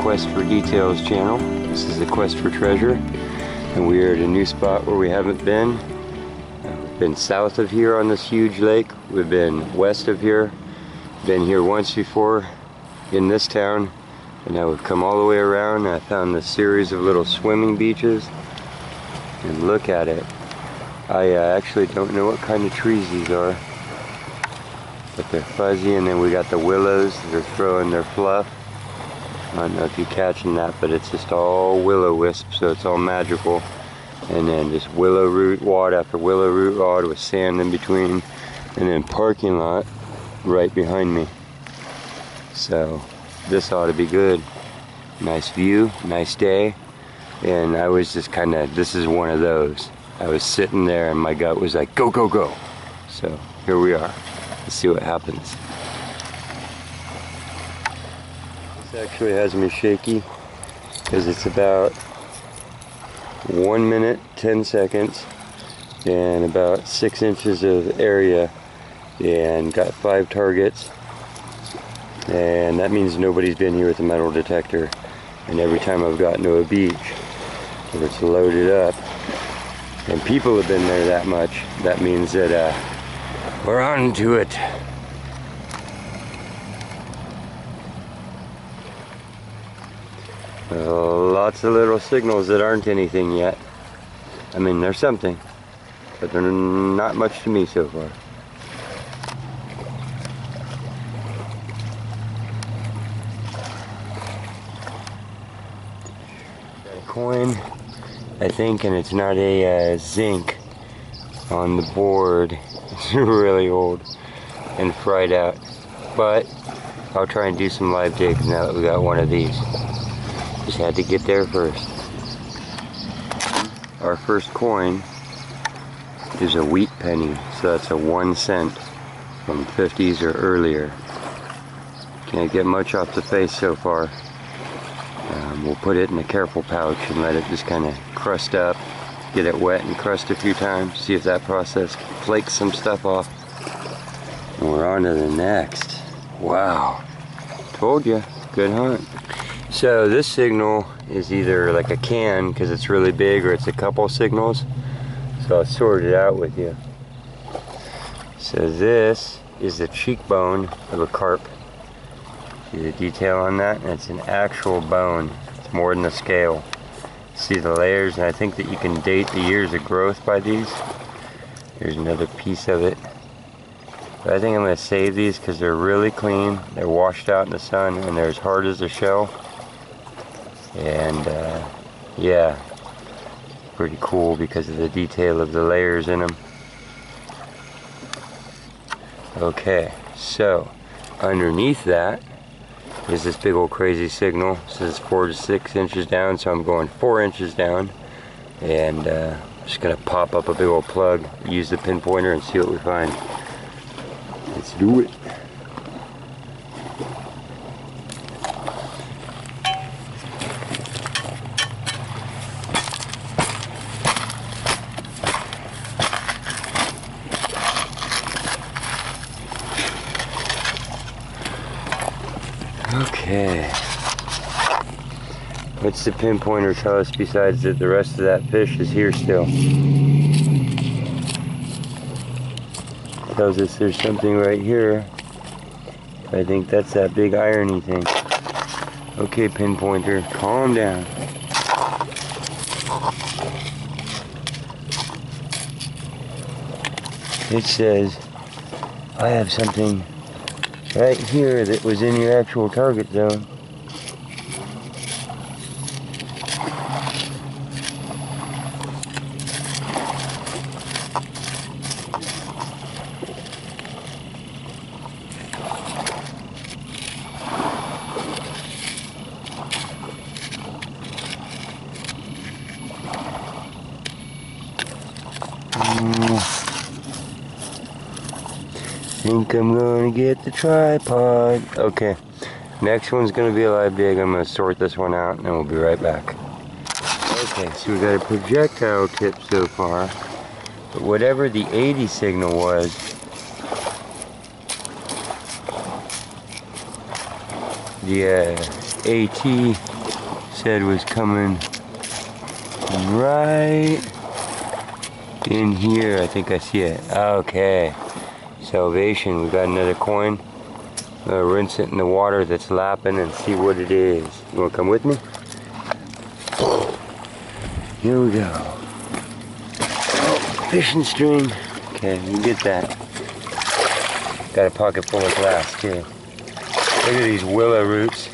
Quest for Details channel. This is the Quest for Treasure, and we are at a new spot where we haven't been. We've been south of here on this huge lake. We've been west of here. Been here once before in this town, and now we've come all the way around. And I found this series of little swimming beaches, and look at it. I actually don't know what kind of trees these are, but they're fuzzy, and then we got the willows that are throwing their fluff. I don't know if you're catching that, but it's just all willow wisp, so it's all magical. And then just willow root wad after willow root wad with sand in between, and then parking lot right behind me. So this ought to be good. Nice view, nice day. And I was just kind of, this is one of those. I was sitting there and my gut was like, go, go, go. So here we are. Let's see what happens. This actually has me shaky because it's about 1 minute, 10 seconds, and about 6 inches of area, and got 5 targets. And that means nobody's been here with a metal detector. And every time I've gotten to a beach where it's loaded up and people have been there that much, that means that we're on to it. Lots of little signals that aren't anything yet. I mean, they're something, but they're not much to me so far. Got a coin, I think, and it's not a zinc on the board. It's really old and fried out, but I'll try and do some live digs now that we got one of these. Just had to get there first. Our first coin is a wheat penny, so that's a 1 cent from 50s or earlier. Can't get much off the face so far. We'll put it in a careful pouch and let it just kind of crust up, get it wet and crust a few times, see if that process flakes some stuff off. And we're on to the next. Wow, told you, good hunt. So this signal is either like a can because it's really big, or it's a couple signals. So I'll sort it out with you. So this is the cheekbone of a carp. See the detail on that? And it's an actual bone. It's more than a scale. See the layers, and I think that you can date the years of growth by these. Here's another piece of it. But I think I'm going to save these because they're really clean. They're washed out in the sun, and they're as hard as a shell. And yeah, pretty cool because of the detail of the layers in them. Okay, so underneath that is this big old crazy signal. It says 4 to 6 inches down, so I'm going 4 inches down, and I'm just gonna pop up a big old plug, use the pinpointer, and see what we find. Let's do it. Okay, what's the pinpointer tell us besides that the rest of that fish is here still? Tells us there's something right here. I think that's that big irony thing. Okay, pinpointer, calm down. It says I have something right here that was in your actual target zone. Think I'm gonna get the tripod. Okay, next one's gonna be a live dig. I'm gonna sort this one out and then we'll be right back. Okay, so we got a projectile tip so far, but whatever the 80 signal was, the AT said was coming right in here. I think I see it. Okay. Salvation. We got another coin. Rinse it in the water that's lapping and see what it is. You want to come with me? Here we go. Oh, fishing string. Okay, you get that. Got a pocket full of glass too. Look at these willow roots.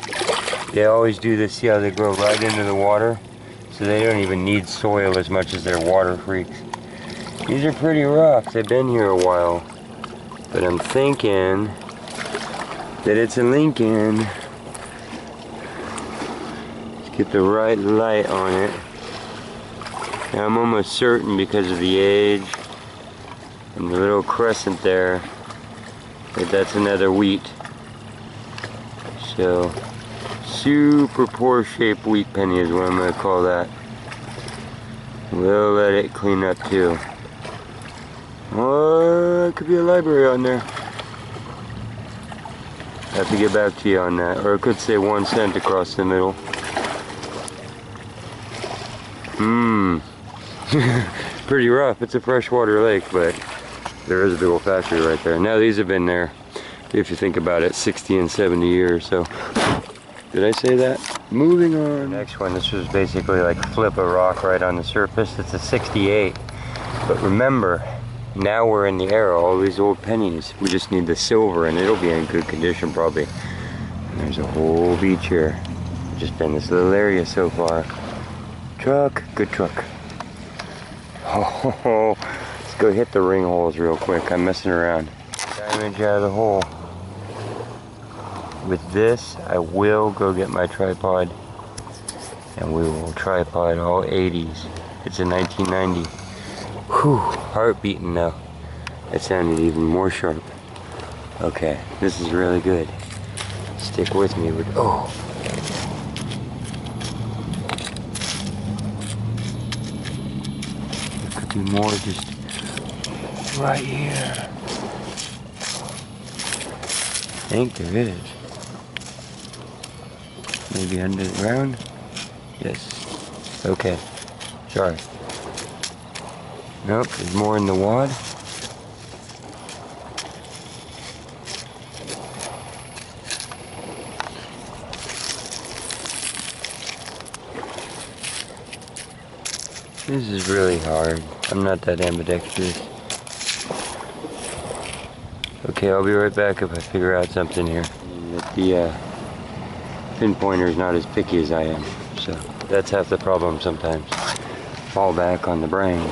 They always do this. See how they grow right into the water? So they don't even need soil as much as they're water freaks. These are pretty rough. They've been here a while. But I'm thinking that it's a Lincoln. Let's get the right light on it. Now I'm almost certain because of the age and the little crescent there that that's another wheat. So super poor shaped wheat penny is what I'm going to call that. We'll let it clean up too. Oh, it could be a library on there. I have to get back to you on that. Or it could say 1 cent across the middle. Pretty rough. It's a freshwater lake, but there is a big old factory right there. Now these have been there, if you think about it, 60 and 70 years. So, did I say that? Moving on. The next one, this was basically like flip a rock right on the surface. It's a 68. But remember, now we're in the era, all these old pennies. We just need the silver and it'll be in good condition probably. And there's a whole beach here. Just been this little area so far. Truck, good truck. Oh, let's go hit the ring holes real quick. I'm messing around. Diamond out of the hole. With this, I will go get my tripod and we will tripod all 80s. It's a 1990. Whew, heart beating now. That sounded even more sharp. Okay, this is really good. Stick with me. Oh. There could be more just right here. I think there is. Maybe under the ground? Yes. Okay. Sorry. Nope, there's more in the wad. This is really hard. I'm not that ambidextrous. Okay, I'll be right back if I figure out something here. The pinpointer is not as picky as I am, so that's half the problem sometimes. Fall back on the brain.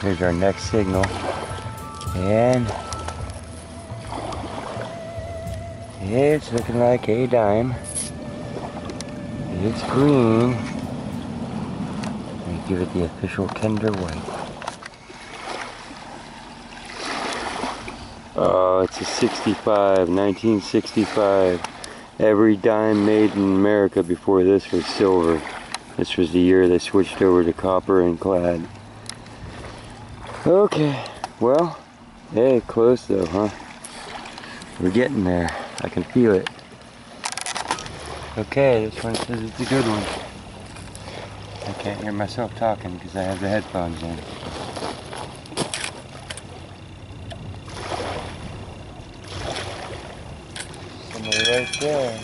Here's our next signal. And it's looking like a dime. It's green. Let me give it the official tender white. Oh, it's a 65, 1965. Every dime made in America before this was silver. This was the year they switched over to copper and clad. Okay, well, hey, close though, huh? We're getting there. I can feel it. Okay, this one says it's a good one. I can't hear myself talking because I have the headphones in. Somebody right there.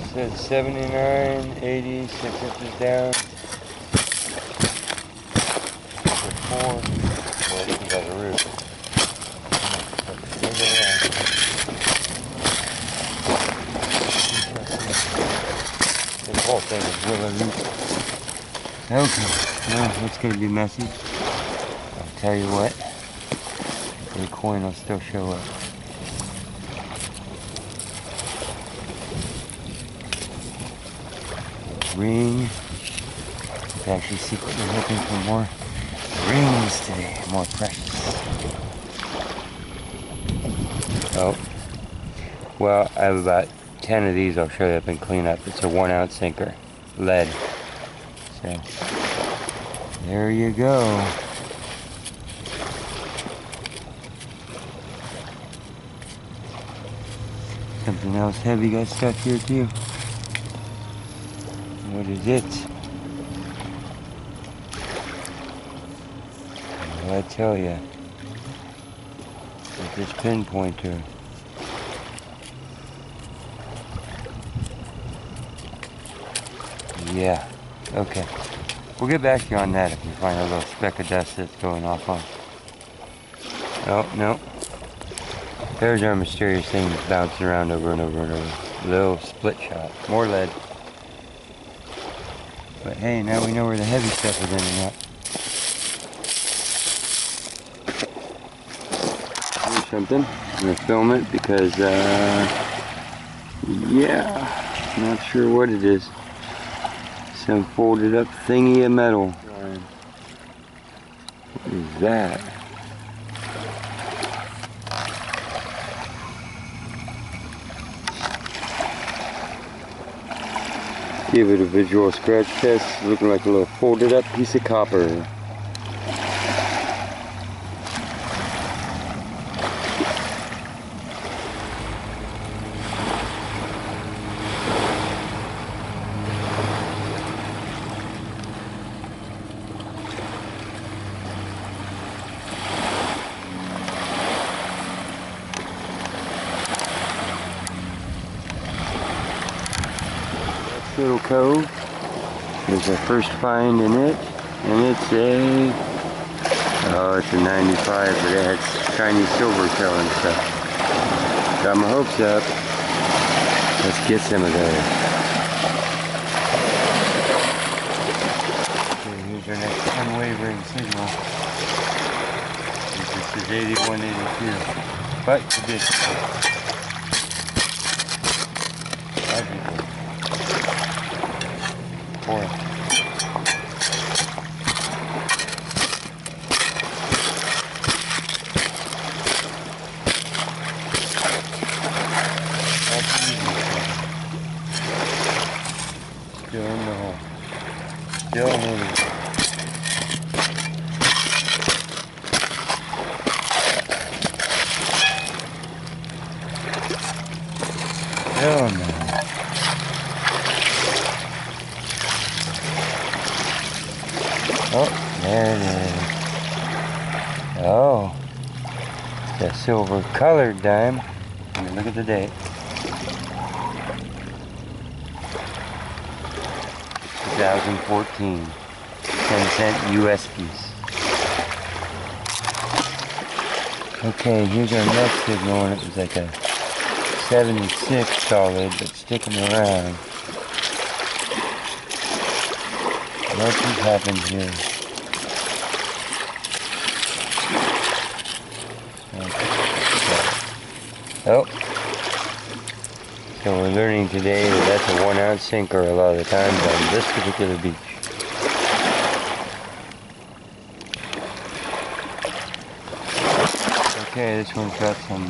It says 79, 80, 6 inches down. 4. Well, this is on the roof. This whole thing is really loose. Okay, well, it's going to be messy. I'll tell you what, the coin will still show up. Ring. I'm actually secretly looking for more rings today, more precious. Oh, well, I have about 10 of these I'll show you up and clean up. It's a 1 ounce sinker, lead. So, there you go. Something else heavy got stuck here too. What is it? Well, I tell you, with this pinpointer. Yeah, okay. We'll get back to you on that if we find a little speck of dust that's going off on. Oh, no. There's our mysterious thing that's bouncing around over and over and over. Little split shot. More lead. But hey, now we know where the heavy stuff is ending up. Here's something. I'm going to film it because, yeah, not sure what it is. Some folded up thingy of metal. What is that? Give it a visual scratch test. Looking like a little folded up piece of copper. Little cove. There's our first find in it, and it's a, oh, it's a 95, but it has shiny silver tail and stuff. Got my hopes up. Let's get some of those. Okay, here's our next unwavering signal. This is 8182, but it did. Still in the hole. Still moving. Still moving. Oh, there it is. Oh, it's a silver colored dime. Let me look at the date. 2014. 10-cent US piece. Okay, here's our next signal, and it was like a 76 solid, but sticking around. What just happened here? Oh. So we're learning today that that's a 1 ounce sinker a lot of the times on this particular beach. Okay, this one's got some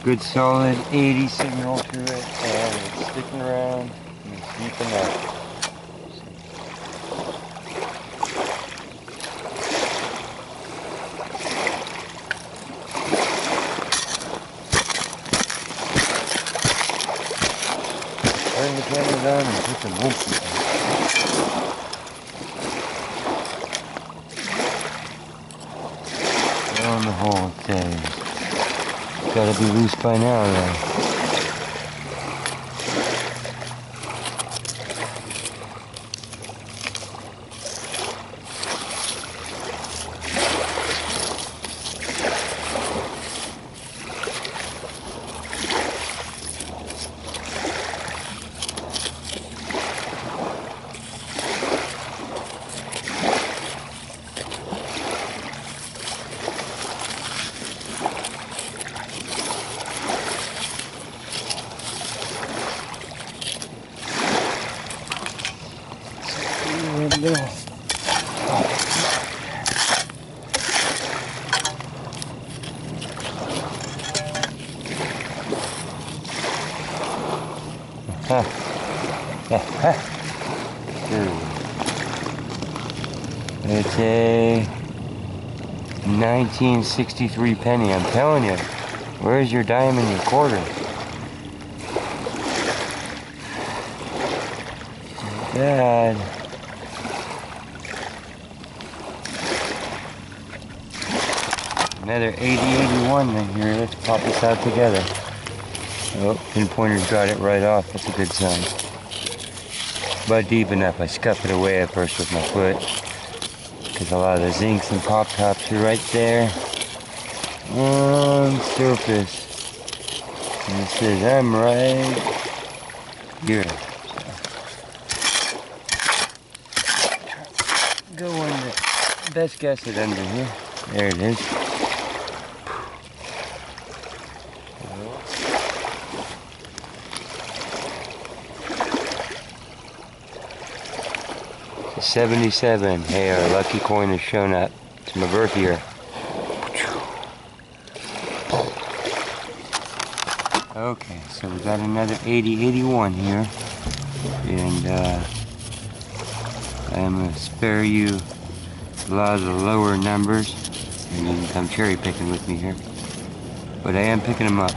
good solid 80 signal to it, and it's sticking around and it's deep enough. Turn the camera down and put some whoops in. On the hole it says. Gotta be loose by now though. It's a 1963 penny. I'm telling you, where's your dime and your quarter? Dad. Another 8081 in here. Let's pop this out together. Oh, pinpointer's got it right off. That's a good sign. But deep enough. I scuff it away at first with my foot, because a lot of the zincs and pop tops are right there on surface. And it says I'm right here. Go on the best guess at under here. There it is. 77. Hey, our lucky coin has shown up. It's my birth year. Okay, so we got another 8081 here, and I'm going to spare you a lot of the lower numbers, and you can come cherry picking with me here, but I am picking them up.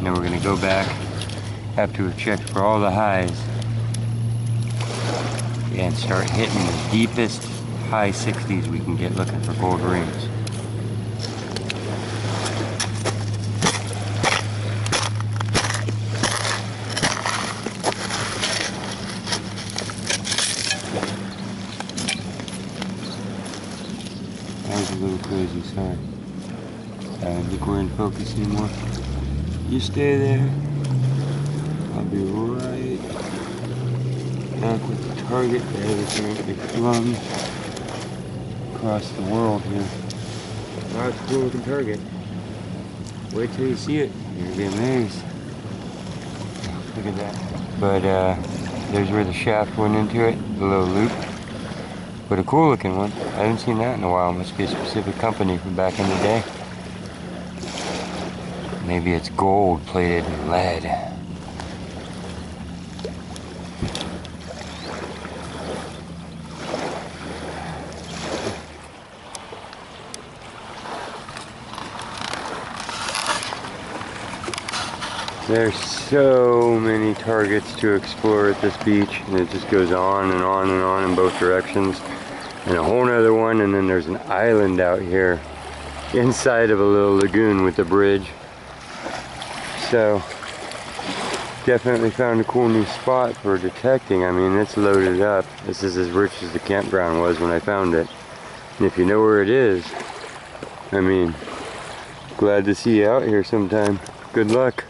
Now we're going to go back after we've checked for all the highs and start hitting the deepest high 60s we can get looking for gold rings. That was a little crazy, sorry. I don't think we're in focus anymore. You stay there. I'll be right back with the target. There, it's currently flung across the world here. Wow, it's a cool looking target. Wait till you see it. You're gonna be amazed. Look at that. But there's where the shaft went into it, the little loop. But a cool looking one. I haven't seen that in a while. Must be a specific company from back in the day. Maybe it's gold plated in lead. There's so many targets to explore at this beach, and it just goes on and on and on in both directions. And a whole nother one, and then there's an island out here inside of a little lagoon with a bridge. So definitely found a cool new spot for detecting. I mean, it's loaded up. This is as rich as the campground was when I found it. And if you know where it is, I mean, glad to see you out here sometime. Good luck.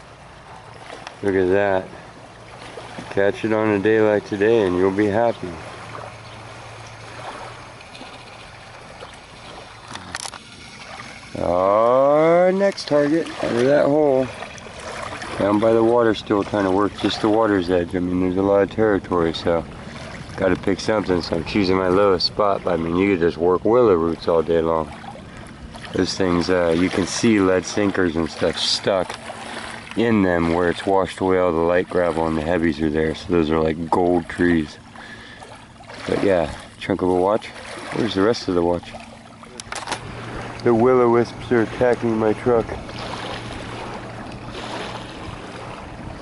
Look at that. Catch it on a day like today and you'll be happy. Our next target, out of that hole. Down by the water still, trying to work just the water's edge. I mean, there's a lot of territory, so got to pick something. So I'm choosing my lowest spot. But I mean, you could just work willow roots all day long. Those things, you can see lead sinkers and stuff stuck in them where it's washed away all the light gravel and the heavies are there. So those are like gold trees. But yeah, chunk of a watch. Where's the rest of the watch? The will-o-wisps are attacking my truck.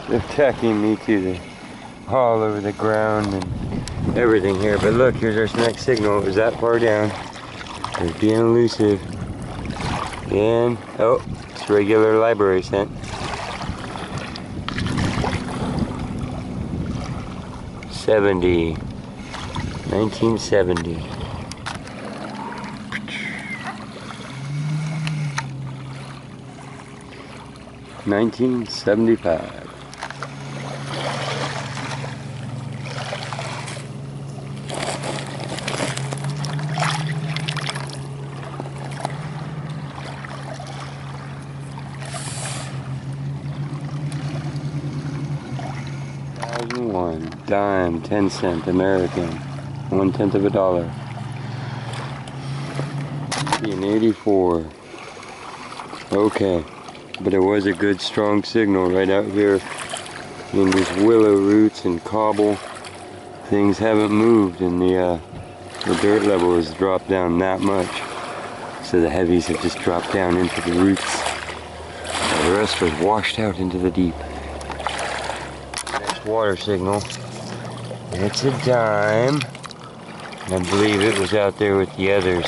They're attacking me too. They're all over the ground and everything here. But look, here's our next signal. It was that far down. They're being elusive. And, oh, it's regular library scent. 70. 1970. 1975. Dime, 10 cent, American, 1/10 of a dollar. 84. Okay, but it was a good strong signal right out here in these willow roots and cobble. Things haven't moved and the dirt level has dropped down that much. So the heavies have just dropped down into the roots. And the rest was washed out into the deep. Next water signal. It's a dime. I believe it was out there with the others.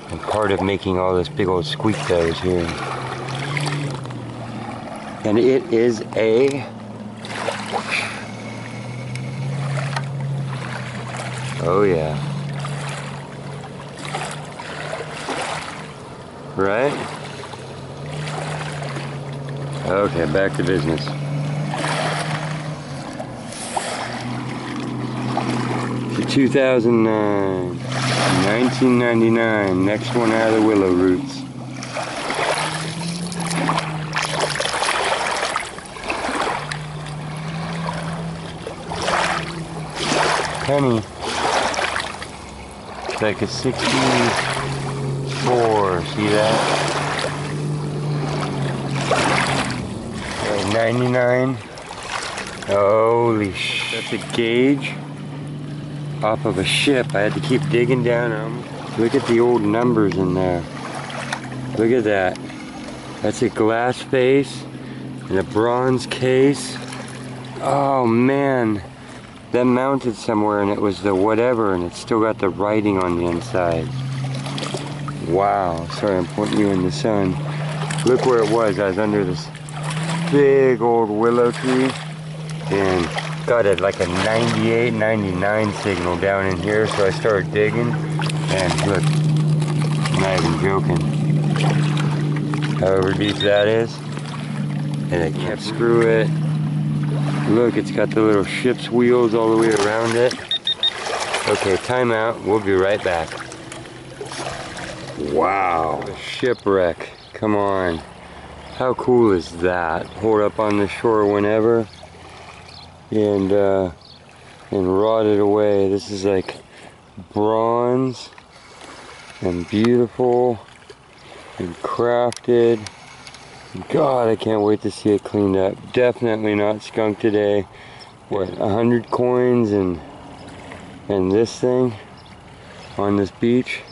And part of making all this big old squeak that I was hearing. And it is a oh yeah. Right? Okay, back to business. The 2009, 1999, next one out of the willow roots. Penny. It's like a 64, see that? Like 99. Holy sh! That's a gauge off of a ship. I had to keep digging down them. Look at the old numbers in there. Look at that. That's a glass face and a bronze case. Oh man. That mounted somewhere and it was the whatever and it's still got the writing on the inside. Wow, sorry I'm pointing you in the sun. Look where it was. I was under this big old willow tree and got it like a 98, 99 signal down in here, so I started digging and look, I'm not even joking. However deep that is. And I can't screw it. Look, it's got the little ship's wheels all the way around it. Okay, time out. We'll be right back. Wow. Shipwreck. Come on. How cool is that? Hold up on the shore whenever. And rotted away. This is like bronze and beautiful and crafted. God, I can't wait to see it cleaned up. Definitely not skunked today. What, 100 coins and this thing on this beach?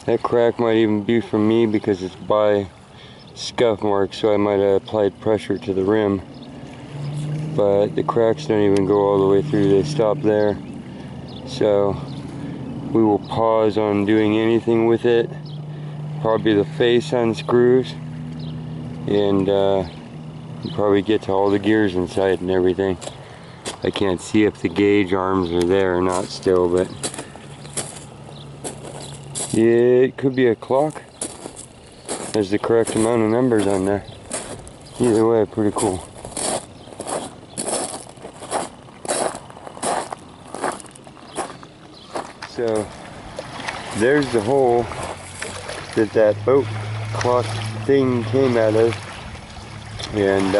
That crack might even be from me because it's by scuff marks, so I might have applied pressure to the rim. But the cracks don't even go all the way through, they stop there. So we will pause on doing anything with it. Probably the face unscrews. And probably get to all the gears inside and everything. I can't see if the gauge arms are there or not still, but yeah, it could be a clock. There's the correct amount of numbers on there. Either way, pretty cool. So there's the hole that that boat cloth thing came out of, and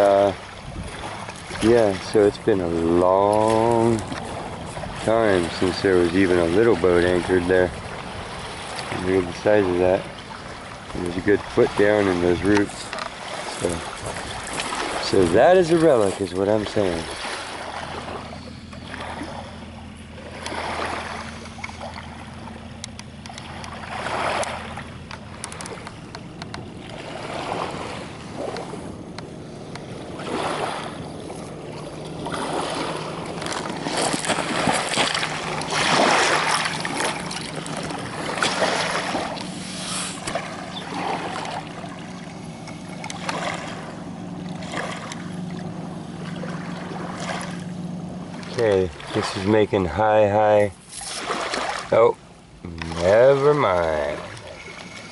yeah, so it's been a long time since there was even a little boat anchored there. And look at the size of that. There's a good foot down in those roots. So that is a relic, is what I'm saying. Okay, this is making high. Oh, never mind.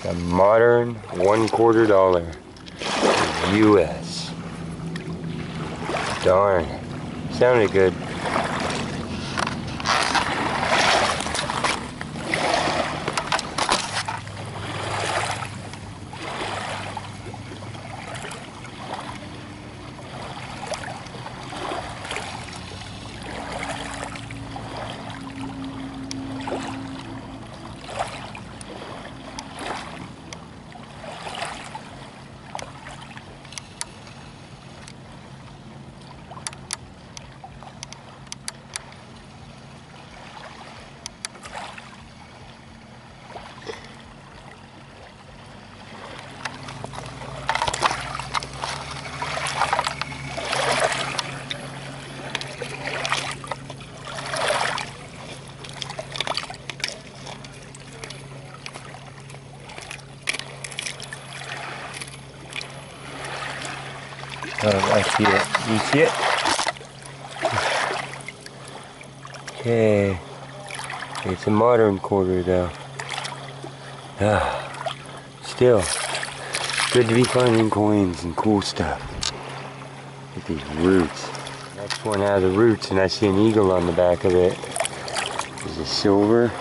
A modern $1/4 US. Darn, sounded good. Oh, I see it. You see it? Okay. It's a modern quarter though. Still, good to be finding coins and cool stuff. Look at these roots. Next one out of the roots, and I see an eagle on the back of it. Is it silver?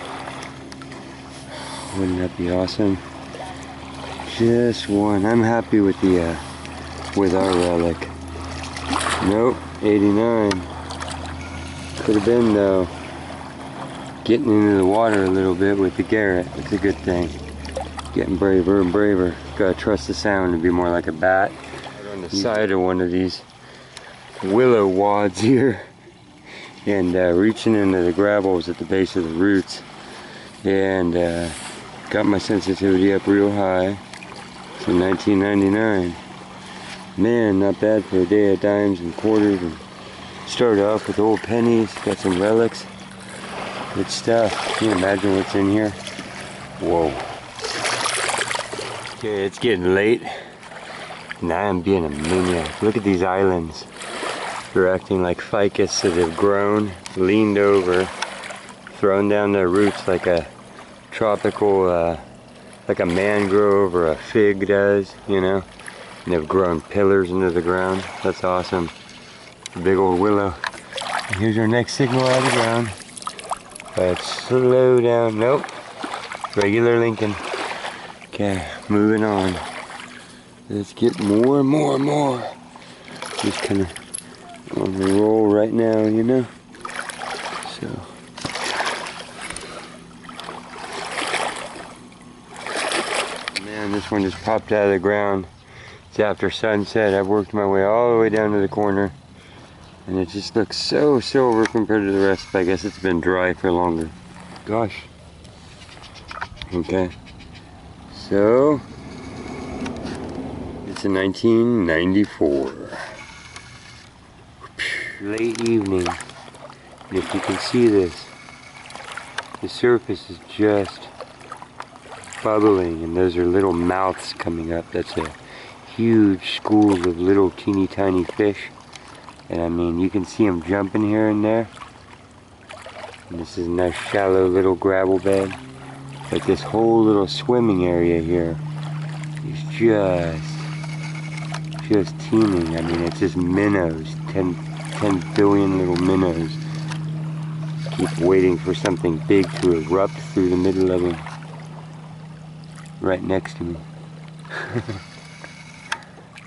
Wouldn't that be awesome? Just one. I'm happy with the with our relic. Nope, 89. Could have been though. Getting into the water a little bit with the Garret. It's a good thing. Getting braver and braver. Gotta trust the sound to be more like a bat. Right on the side of one of these willow wads here, and reaching into the gravels at the base of the roots, and got my sensitivity up real high. So 1999. Man, not bad for a day of dimes and quarters. And started off with old pennies, got some relics. Good stuff. Can you imagine what's in here? Whoa. Okay, it's getting late. And I am being a maniac. Look at these islands. They're acting like ficus that have grown, leaned over, thrown down their roots like a tropical, like a mangrove or a fig does, you know? And they've grown pillars into the ground. That's awesome. A big old willow. And here's our next signal out of the ground. Let's slow down. Nope. Regular Lincoln. Okay, moving on. Let's get more and more and more. Just kind of on the roll right now, you know? So. Man, this one just popped out of the ground. It's after sunset. I've worked my way all the way down to the corner, and it just looks so silver compared to the rest. I guess it's been dry for longer. Gosh. Okay. So, it's a 1994. Late evening. And if you can see this, the surface is just bubbling, and those are little mouths coming up. That's a huge school of little teeny tiny fish, and I mean you can see them jumping here and there. And this is a nice shallow little gravel bed, but this whole little swimming area here is just teeming. I mean, it's just minnows, 10 billion little minnows. Keep waiting for something big to erupt through the middle of them. Right next to me.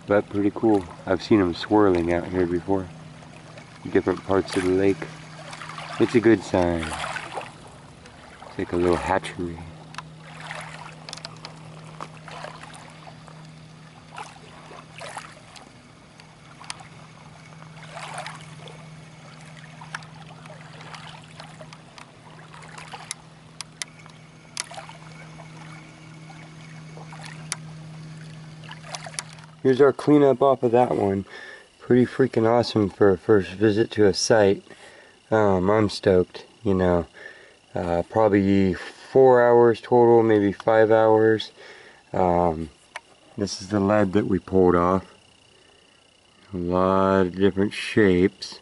But pretty cool. I've seen them swirling out here before. Different parts of the lake. It's a good sign. It's like a little hatchery. Here's our cleanup off of that one. Pretty freaking awesome for a first visit to a site. I'm stoked, you know. Probably 4 hours total, maybe 5 hours. This is the lead that we pulled off. A lot of different shapes.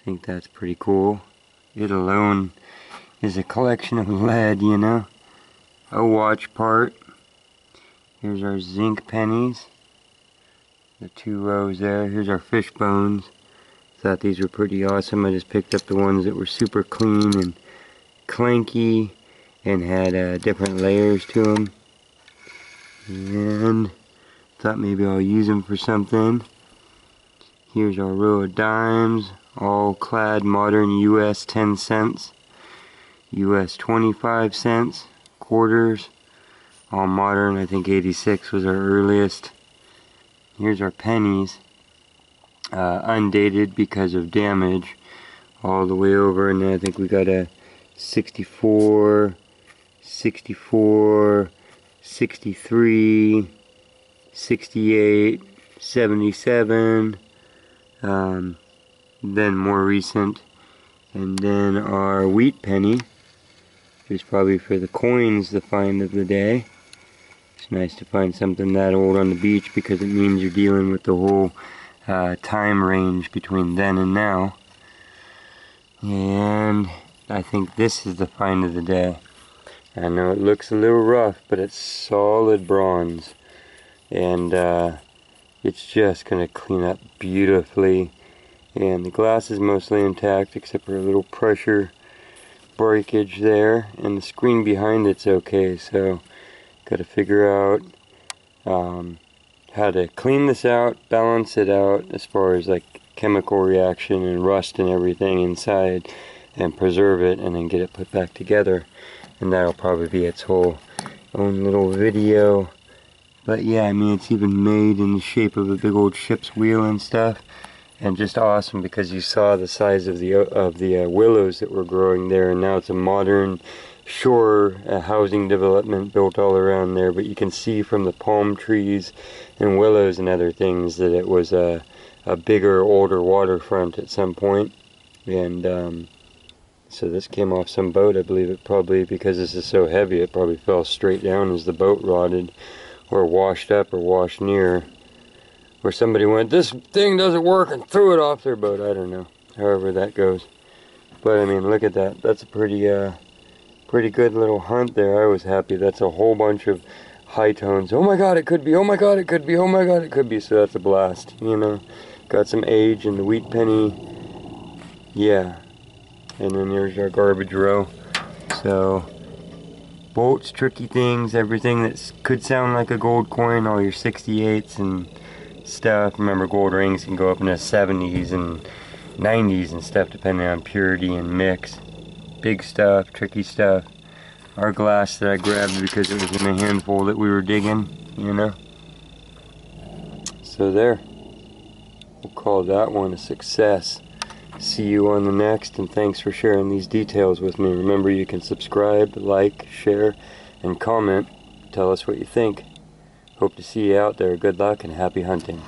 I think that's pretty cool. It alone is a collection of lead, you know. A watch part. Here's our zinc pennies. The 2 rows there. Here's our fish bones. Thought these were pretty awesome. I just picked up the ones that were super clean and clanky and had different layers to them. And thought maybe I'll use them for something. Here's our row of dimes, all clad modern US 10 cents, US 25 cents, quarters, all modern. I think 86 was our earliest. Here's our pennies, undated because of damage, all the way over, and then I think we got a 64, 64, 63, 68, 77, then more recent, and then our wheat penny, is probably for the coins, the find of the day. It's nice to find something that old on the beach because it means you're dealing with the whole time range between then and now. And I think this is the find of the day. I know it looks a little rough, but it's solid bronze. And it's just going to clean up beautifully. And the glass is mostly intact except for a little pressure breakage there. And the screen behind it's okay, so got to figure out how to clean this out, balance it out as far as like chemical reaction and rust and everything inside, and preserve it and then get it put back together. And that'll probably be its whole own little video. But yeah, I mean, it's even made in the shape of a big old ship's wheel and stuff. And just awesome because you saw the size of the willows that were growing there, and now it's a modern shore housing development built all around there. But you can see from the palm trees and willows and other things that it was a bigger, older waterfront at some point. And so this came off some boat. I believe it probably, because this is so heavy, it probably fell straight down as the boat rotted, or washed up, or washed near. Or somebody went, this thing doesn't work, and threw it off their boat. I don't know. However that goes. But I mean, look at that. That's a pretty good little hunt there. I was happy. That's a whole bunch of high tones. Oh my god, it could be. Oh my god, it could be. Oh my god, it could be. So that's a blast, you know. Got some age in the wheat penny. Yeah. And then there's our garbage row. So bolts, tricky things, everything that could sound like a gold coin, all your 68s and stuff. Remember, gold rings can go up in the 70s and 90s and stuff depending on purity and mix. Big stuff, tricky stuff. Our glass that I grabbed because it was in a handful that we were digging, you know. So there. We'll call that one a success. See you on the next, and thanks for sharing these details with me. Remember, you can subscribe, like, share, and comment. Tell us what you think. Hope to see you out there. Good luck and happy hunting.